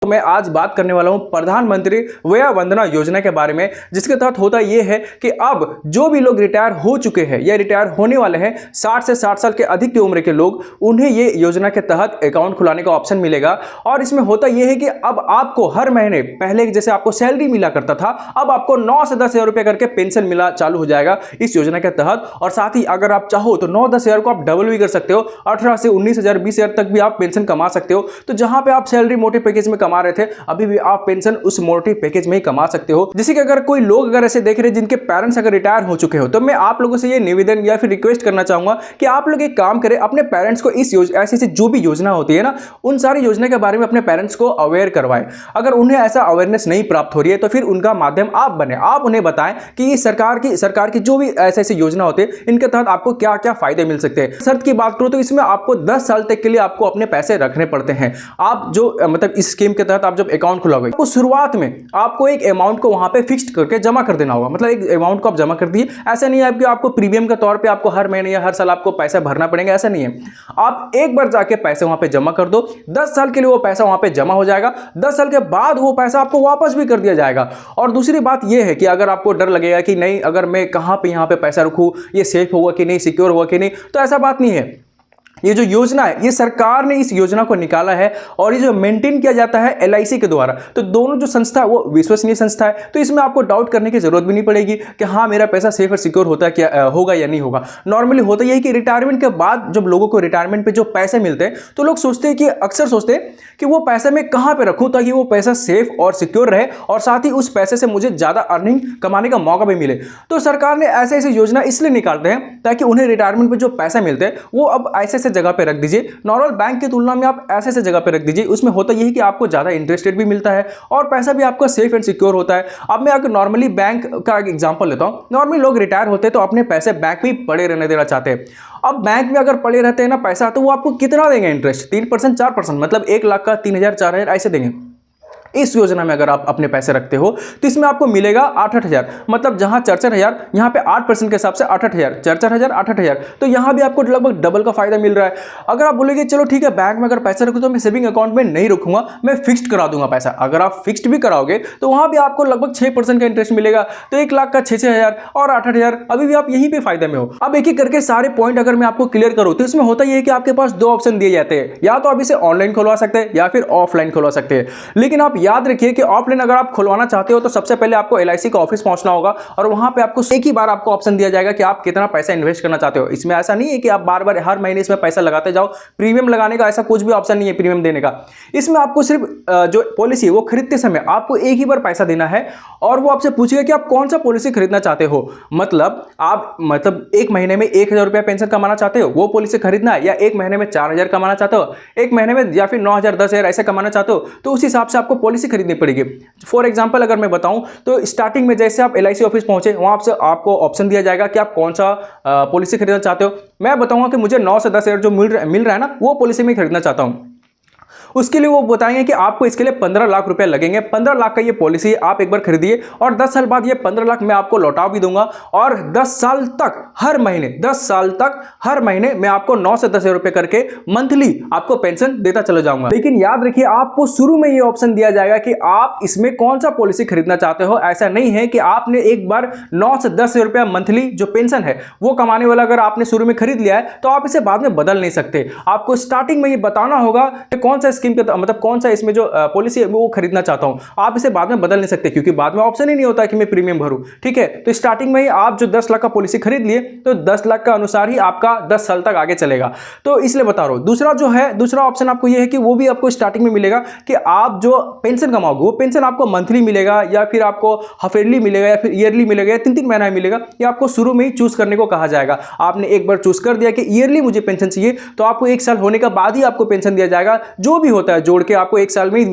तो मैं आज बात करने वाला हूं प्रधानमंत्री वया वंदना योजना के बारे में, जिसके तहत होता यह है कि अब जो भी लोग रिटायर हो चुके हैं या रिटायर होने वाले हैं 60 से 60 साल के अधिक की उम्र के लोग, उन्हें ये योजना के तहत अकाउंट खुलाने का ऑप्शन मिलेगा। और इसमें होता यह है कि अब आपको हर महीने, पहले जैसे आपको सैलरी मिला करता था, अब आपको 9 से 10 हज़ार रुपये करके पेंशन मिला चालू हो जाएगा इस योजना के तहत। और साथ ही अगर आप चाहो तो 9-10 हज़ार को आप डबल भी कर सकते हो, 18 से 19 हज़ार 20 हज़ार तक भी आप पेंशन कमा सकते हो। तो जहां पे आप सैलरी मोटे पैकेज में कमा रहे थे, अभी भी आप पेंशन उस मोटे पैकेज में ही कमा सकते हो। जैसे कि अगर कोई लोग अगर ऐसे देख रहे हैं जिनके पेरेंट्स अगर रिटायर हो चुके हो, तो मैं आप लोगों से ये निवेदन या फिर रिक्वेस्ट करना चाहूंगा कि आप लोग एक काम करें, अपने पेरेंट्स को इस ऐसी जो भी योजना होती है ना, उन सारी योजना के बारे में अपने पेरेंट्स को अवेयर करवाएं। अगर उन्हें ऐसा अवेयरनेस नहीं प्राप्त हो रही है तो फिर उनका माध्यम आप बने, आप उन्हें बताएं कि सरकार की जो भी ऐसी योजना होती है, इनके तहत आपको क्या क्या फायदे मिल सकते हैं। शर्त की बात करूं तो इसमें आपको 10 साल तक के लिए आपको अपने पैसे रखने पड़ते हैं। आप जो मतलब इस स्कीम के तहत आप जब अकाउंट खुलाओगे तो शुरुआत में आपको एक अमाउंट को वहां पे फिक्स्ड करके जमा कर देना होगा। मतलब एक अमाउंट को आप जमा कर दिए, ऐसा नहीं है कि आपको प्रीमियम के तौर पे आपको हर महीने या हर साल आपको पैसा भरना पड़ेगा, ऐसा नहीं है। आप एक बार जाके पैसे वहां पे जमा कर दो, 10 साल के लिए वो पैसा वहां पे जमा हो जाएगा। 10 साल के बाद वो पैसा आपको वापस भी कर दिया जाएगा। और दूसरी बात यह है कि अगर आपको डर लगेगा कि नहीं, अगर मैं कहां पे यहां पे पैसा रखूं, ये सेफ होगा कि नहीं, सिक्योर होगा कि नहीं, तो ऐसा बात नहीं है। ये जो योजना है, ये सरकार ने इस योजना को निकाला है और ये जो मेंटेन किया जाता है LIC के द्वारा। तो दोनों जो संस्था है वो विश्वसनीय संस्था है, तो इसमें आपको डाउट करने की जरूरत भी नहीं पड़ेगी कि हाँ मेरा पैसा सेफ और सिक्योर होता है, क्या होगा या नहीं होगा। नॉर्मली होता यही कि रिटायरमेंट के बाद जब लोगों को रिटायरमेंट पे जो पैसे मिलते हैं, तो लोग सोचते हैं कि अक्सर सोचते हैं कि वो पैसा मैं कहाँ पे रखूँ ताकि वो पैसा सेफ और सिक्योर रहे और साथ ही उस पैसे से मुझे ज्यादा अर्निंग कमाने का मौका भी मिले। तो सरकार ने ऐसे ऐसी योजना इसलिए निकालते हैं ताकि उन्हें रिटायरमेंट पे जो पैसा मिलते हैं वो अब ऐसे जगह पे रख दीजिए। नॉर्मल बैंक की तुलना में आप ऐसे जगह पे रख दीजिए। उसमें होता यही कि आपको ज्यादा इंटरेस्ट रेट भी मिलता है और पैसा भी आपका सेफ एंड सिक्योर होता है। अब मैं अगर नॉर्मली बैंक का एग्जांपल लेता हूं, नॉर्मली लोग रिटायर होते हैं तो अपने पैसे बैंक में पड़े रहने देना चाहते हैं। अब बैंक में अगर पड़े रहते हैं ना पैसा, तो वो आपको कितना देंगे इंटरेस्ट? 3% 4%, मतलब 1 लाख का 3,000 4,000 ऐसे देंगे। इस योजना में अगर आप अपने पैसे रखते हो तो इसमें आपको मिलेगा 8-8 हज़ार, मतलब जहां 4-4 हज़ार, यहाँ पे 8% के हिसाब से 8-8 हज़ार, 4-4 हज़ार 8-8 हज़ार, तो यहाँ भी आपको लगभग डबल का फायदा मिल रहा है। अगर आप बोलेंगे चलो ठीक है बैंक में अगर पैसा रखूँ तो मैं सेविंग अकाउंट में नहीं रखूंगा, मैं फिक्स्ड करा दूंगा पैसा, अगर आप फिक्स्ड भी कराओगे तो वहां भी आपको लगभग 6% का इंटरेस्ट मिलेगा। तो 1 लाख का 6-6 हज़ार और 8-8 हज़ार, अभी भी आप यहीं पे फायदे में हो। अब एक एक करके सारे पॉइंट अगर मैं आपको क्लियर करूँ तो इसमें होता यह है कि आपके पास 2 ऑप्शन दिए जाते हैं, या तो आप इसे ऑनलाइन खुलवा सकते हैं या फिर ऑफलाइन खुलवा सकते हैं। लेकिन आप याद रखिए कि ऑफलाइन अगर आप खुलवाना चाहते हो तो सबसे पहले आपको LIC का ऑफिस पहुंचना होगा और वहां पे आपको एक ही बार आपको ऑप्शन दिया जाएगा कि आप कितना पैसा इन्वेस्ट करना चाहते हो। इसमें ऐसा नहीं है कि आप बार बार हर महीने इसमें पैसा लगाते जाओ, प्रीमियम लगाने का ऐसा कुछ भी ऑप्शन नहीं है, प्रीमियम देने का। इसमें आपको सिर्फ जो पॉलिसी है वो खरीदते समय आपको एक ही बार पैसा देना है और वो आपसे पूछेगा कि आप कौन सा पॉलिसी खरीदना चाहते हो। मतलब आप एक महीने में 1,000 रुपया पेंशन कमाना चाहते हो, वो पॉलिसी खरीदना है, या एक महीने में 4,000 कमाना चाहते हो, एक महीने में या फिर 9,000 10,000 ऐसे कमाना चाहते हो, तो उस हिसाब से आपको पॉलिसी खरीदनी पड़ेगी। फॉर एग्जांपल अगर मैं बताऊं तो स्टार्टिंग में जैसे आप LIC ऑफिस पहुंचे, वहां से आपको ऑप्शन दिया जाएगा कि आप कौन सा पॉलिसी खरीदना चाहते हो। मैं बताऊंगा कि मुझे 9 से 10 हज़ार जो मिल रहा है ना, वो पॉलिसी में खरीदना चाहता हूं। उसके लिए वो बताएंगे कि आपको इसके लिए 15 लाख रुपए लगेंगे। 15 लाख का ये पॉलिसी आप एक बार खरीदिए और 10 साल बाद ये 15 लाख मैं आपको लौटा भी दूंगा और 10 साल तक हर महीने, 10 साल तक हर महीने मैं आपको 9 से 10 हज़ार रुपए करके मंथली आपको पेंशन देता चला जाऊंगा। लेकिन याद रखिए आपको शुरू में ये ऑप्शन दिया जाएगा कि आप इसमें कौन सा पॉलिसी खरीदना चाहते हो। ऐसा नहीं है कि आपने एक बार 9 से 10 हज़ार रुपया मंथली जो पेंशन है वो कमाने वाला अगर आपने शुरू में खरीद लिया है तो आप इसे बाद में बदल नहीं सकते। आपको स्टार्टिंग में ये बताना होगा कि कौन सा स्कीम के मतलब कौन सा इसमें जो पॉलिसी है वो खरीदना चाहता हूं। आप इसे बाद में बदल नहीं सकते क्योंकि बाद में ऑप्शन ही नहीं होता कि मैं प्रीमियम भरूं। ठीक है, तो स्टार्टिंग में ही आप जो 10 लाख का पॉलिसी खरीद लिए तो 10 लाख का अनुसार ही आपका 10 साल तक आगे चलेगा। तो इसलिए बता रहा हूं। दूसरा ऑप्शन आपको ये है कि वो भी आपको स्टार्टिंग में मिलेगा कि आप जो पेंशन कमाओगे वो पेंशन आपको मंथली मिलेगा या फिर आपको हाफ ईयरली मिलेगा या फिर ईयरली मिलेगा या 3-3 महीना मिलेगा। ये आपको शुरू में ही चूज करने को कहा जाएगा। आपने एक बार चूज कर दिया कि ईयरली मुझे पेंशन चाहिए तो आपको 1 साल होने के बाद ही आपको पेंशन दिया जाएगा। जो भी होता है जोड़ के आपको 1 साल में ही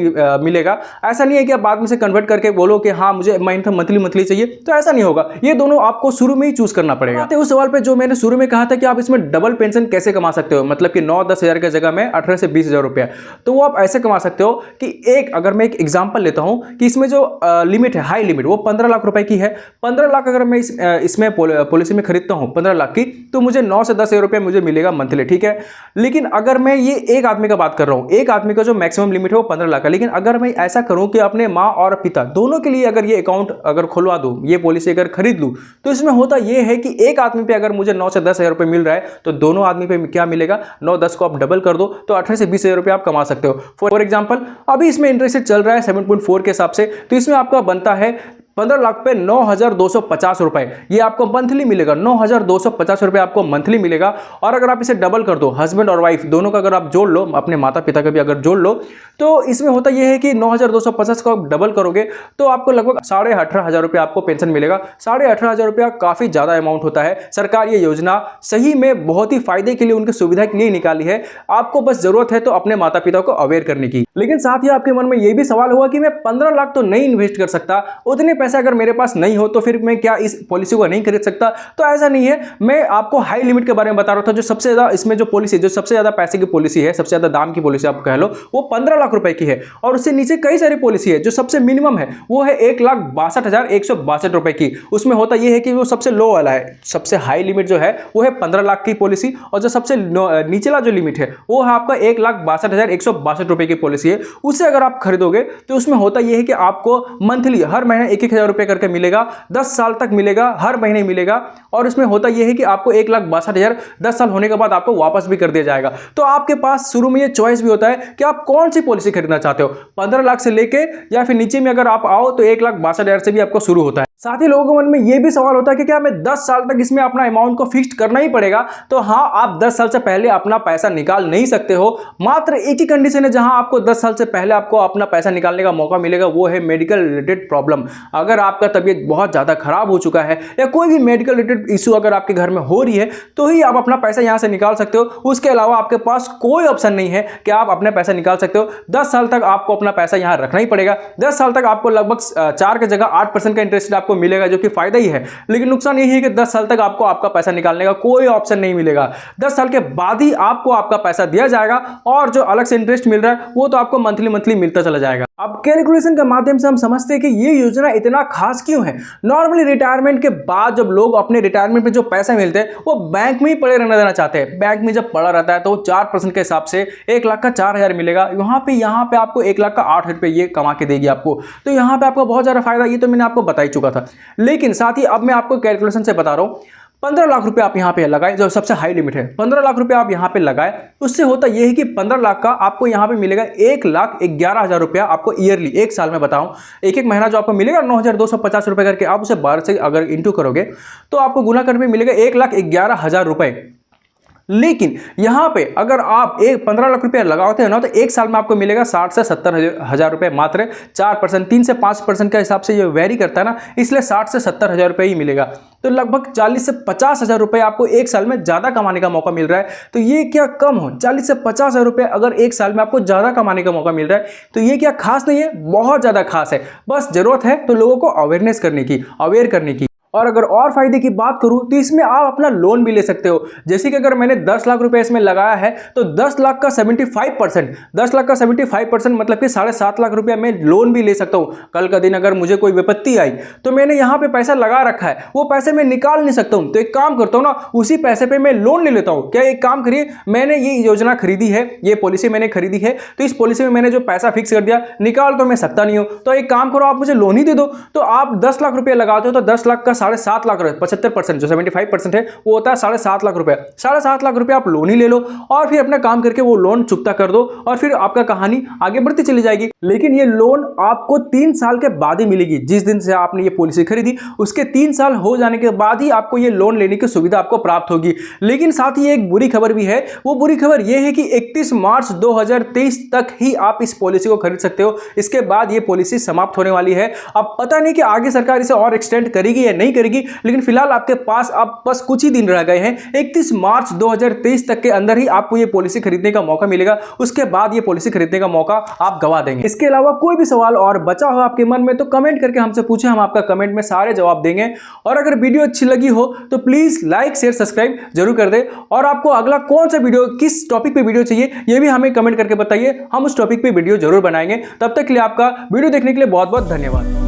मिलेगा। ऐसा नहीं है कि आप बाद में से कन्वर्ट करके बोलो कि हाँ मुझे मंथली चाहिए, तो ऐसा नहीं होगा। ये दोनों आपको शुरू में ही चूज करना पड़ेगा। आते उस सवाल पे जो मैंने शुरू में कहा था कि आप इसमें डबल पेंशन कैसे कमा सकते हो, मतलब कि 9-10 हज़ार की जगह में 18 से 20 हज़ार रुपया, तो वो आप ऐसे कमा सकते हो कि अगर मैं एक एग्जांपल लेता हूं कि इसमें जो लिमिट है, हाई लिमिट, वो 15 लाख रुपए की है। 15 लाख अगर मैं इसमें पॉलिसी में खरीदता हूं 15 लाख की, तो मुझे 9 से 10 हज़ार रुपया मुझे मिलेगा मंथली। ठीक है, लेकिन अगर मैं ये एक आदमी का बात कर रहा हूं, एक आदमी आदमी का जो मैक्सिमम लिमिट है वो 15 लाख है। लेकिन अगर मैं ऐसा करूं कि अपने माँ और पिता दोनों के लिए अगर ये अकाउंट अगर खुलवा दूं, ये पॉलिसी अगर खरीद लूं, तो इसमें होता ये है कि एक आदमी पे अगर मुझे 9 से 10 हज़ार रुपये मिल रहा है तो दोनों आदमी पे क्या मिलेगा, 9-10 को आप डबल कर दो तो 18 से 20 हज़ार रुपये आप कमा सकते हो। फॉर एग्जाम्पल अभी इसमें इंटरेस्ट रेट चल रहा है 7.4 के हिसाब से, तो इसमें आपका बनता है 15 लाख पे 9,250 रुपए, ये आपको मंथली मिलेगा। 9,250 रुपए आपको मंथली मिलेगा। और अगर आप इसे डबल कर दो, हस्बैंड और वाइफ दोनों का अगर आप जोड़ लो, अपने माता पिता का भी अगर जोड़ लो, तो इसमें होता यह है कि 9,250 को आप डबल करोगे तो आपको लगभग 18,500 रुपये आपको पेंशन मिलेगा। 18,500 रुपया काफ़ी ज़्यादा अमाउंट होता है। सरकार ये योजना सही में बहुत ही फायदे के लिए, उनकी सुविधा के लिए निकाली है। आपको बस जरूरत है तो अपने माता पिता को अवेयर करने की। लेकिन साथ ही आपके मन में यह भी सवाल होगा कि मैं 15 लाख तो नहीं इन्वेस्ट कर सकता, उतने पैसे अगर मेरे पास नहीं हो तो फिर मैं क्या इस पॉलिसी को नहीं खरीद सकता? तो ऐसा नहीं है। मैं आपको हाई लिमिट के बारे में बता रहा था। जो सबसे ज्यादा इसमें जो पॉलिसी, जो सबसे ज्यादा पैसे की पॉलिसी है, सबसे ज्यादा दाम की पॉलिसी आप कह लो, वो 15 लाख रुपए की है। और उससे नीचे कई सारी पॉलिसी है। जो सबसे मिनिमम है वो है 1,62,162 रुपए की। उसमें होता यह है कि वो सबसे लो वाला है। सबसे हाई लिमिट जो है वो है 15 लाख की पॉलिसी, और जो सबसे निचला जो लिमिट है वो है आपका 1,62,162 रुपए की पॉलिसी है। उसे अगर आप खरीदोगे तो उसमें होता यह है कि आपको मंथली हर महीने 1-1 हज़ार रुपए करके मिलेगा, 10 साल तक मिलेगा, हर महीने मिलेगा। और इसमें होता यह है कि आपको 1,62,000 10 साल होने के बाद आपको वापस भी कर दिया जाएगा। तो आपके पास शुरू में ये चॉइस भी होता है कि आप कौन सी पॉलिसी खरीदना चाहते हो, 15 लाख से लेके, या फिर नीचे में अगर आप आओ तो 1,62,000 से भी आपको शुरू होता है। साथ ही लोगों के मन में यह भी सवाल होता है कि क्या हमें 10 साल तक इसमें अपना अमाउंट को फिक्स करना ही पड़ेगा? तो हाँ, आप 10 साल से पहले अपना पैसा निकाल नहीं सकते हो। मात्र एक ही कंडीशन है जहां आपको 10 साल से पहले आपको अपना पैसा निकालने का मौका मिलेगा, वो है मेडिकल रिलेटेड प्रॉब्लम। अगर आपका तबीयत बहुत ज्यादा खराब हो चुका है या कोई भी मेडिकल रिलेटेड इशू अगर आपके घर में हो रही है तो ही आप अपना पैसा यहां से निकाल सकते हो। उसके अलावा आपके पास कोई ऑप्शन नहीं है कि आप अपने पैसा निकाल सकते हो। 10 साल तक आपको अपना पैसा यहां रखना ही पड़ेगा। 10 साल तक आपको लगभग 4 की जगह 8% का इंटरेस्ट आपको मिलेगा, जो कि फायदा ही है। लेकिन नुकसान यही है कि 10 साल तक आपको आपका पैसा निकालने का कोई ऑप्शन नहीं मिलेगा। 10 साल के बाद ही आपको आपका पैसा दिया जाएगा, और जो अलग से इंटरेस्ट मिल रहा है वो तो आपको मंथली मिलता चला जाएगा। अब कैलकुलेशन के माध्यम से हम समझते हैं कि ये योजना इतना खास क्यों है। नॉर्मली रिटायरमेंट के बाद जब लोग अपने रिटायरमेंट में जो पैसा मिलते हैं वो बैंक में ही पड़े रहना देना चाहते हैं। बैंक में जब पड़ा रहता है तो 4% के हिसाब से 1 लाख का 4,000 मिलेगा। यहाँ पे आपको 1 लाख का 8 रुपये ये कमा के देगी आपको। तो यहाँ पे आपको बहुत ज़्यादा फायदा, ये तो मैंने आपको बता ही चुका था। लेकिन साथ ही अब मैं आपको कैलकुलेशन से बता रहा हूँ। 15 लाख रुपए आप यहाँ पे लगाए, जो सबसे हाई लिमिट है, 15 लाख रुपए आप यहाँ पे लगाए। उससे होता यह है कि 15 लाख का आपको यहाँ पे मिलेगा 1,11,000 रुपया आपको ईयरली, एक साल में बताऊं, एक महीना जो आपको मिलेगा 9,250 रुपए करके, आप उसे 12 से अगर इंटू करोगे तो आपको गुना करने में मिलेगा 1,11,000 रुपए। लेकिन यहां पे अगर आप 15 लाख रुपया लगाते हो ना, तो एक साल में आपको मिलेगा 60 से 70 हज़ार रुपये, मात्र 4%, 3 से 5% का हिसाब से ये वेरी करता है ना, इसलिए 60 से 70 हज़ार रुपये ही मिलेगा। तो लगभग 40 से 50 हज़ार रुपये आपको एक साल में ज़्यादा कमाने का मौका मिल रहा है। तो ये क्या कम हो, 40 से 50 हज़ार रुपये अगर एक साल में आपको ज़्यादा कमाने का मौका मिल रहा है, तो ये क्या खास नहीं है? बहुत ज़्यादा खास है। बस ज़रूरत है तो लोगों को अवेयरनेस करने की, अवेयर करने की। और अगर और फायदे की बात करूं तो इसमें आप अपना लोन भी ले सकते हो। जैसे कि अगर मैंने 10 लाख रुपए इसमें लगाया है तो 10 लाख का 75%, 10 लाख का 75% मतलब कि 7.5 लाख रुपया मैं लोन भी ले सकता हूं। कल का दिन अगर मुझे कोई विपत्ति आई तो मैंने यहां पे पैसा लगा रखा है, वो पैसे मैं निकाल नहीं सकता हूं। तो एक काम करता हूं ना, उसी पैसे पे मैं लोन ले लेता हूं। क्या एक काम करिए, मैंने ये योजना खरीदी है, ये पॉलिसी मैंने खरीदी है, तो इस पॉलिसी में मैंने जो पैसा फिक्स कर दिया, निकाल तो मैं सकता नहीं हूं। तो एक काम करो, आप मुझे लोन ही दे दो। तो आप 10 लाख रुपया लगाते हो तो 10 लाख का 7.5 लाख, 75%, जो 75% है वो होता है 7.5 लाख रुपए। 7.5 लाख रुपए आप लोन ही ले लो और फिर अपना काम करके वो लोन चुकता कर दो, और फिर आपका कहानी आगे बढ़ती चली जाएगी। लेकिन ये लोन आपको 3 साल के बाद ही मिलेगी। जिस दिन से आपने ये पॉलिसी खरीदी उसके 3 साल हो जाने के बाद ही आपको ये लोन लेने की सुविधा आपको प्राप्त होगी। लेकिन साथ ही एक बुरी खबर भी है। वो बुरी खबर ये है कि 31 मार्च 2023 तक ही आप इस पॉलिसी को खरीद सकते हो। इसके बाद ये पॉलिसी समाप्त होने वाली है। अब पता नहीं कि आगे सरकार इसे और एक्सटेंड करेगी या नहीं करेगी, लेकिन फिलहाल आपके पास अब बस कुछ ही दिन रह गए हैं। 31 मार्च 2023 तक के अंदर ही आपको ये पॉलिसी खरीदने का मौका मिलेगा। उसके बाद ये पॉलिसी खरीदने का मौका आप गवा देंगे। इसके अलावा कोई भी सवाल और बचा हो आपके मन में तो कमेंट करके हमसे पूछें, हम आपका कमेंट में सारे जवाब देंगे। और अगर वीडियो अच्छी लगी हो तो प्लीज लाइक शेयर सब्सक्राइब जरूर कर दे। और आपको अगला कौन सा वीडियो, किस टॉपिक पे वीडियो चाहिए, ये भी हमें कमेंट करके बताइए, हम उस टॉपिक पे वीडियो जरूर बनाएंगे। तब तक के लिए आपका वीडियो देखने के लिए बहुत बहुत धन्यवाद।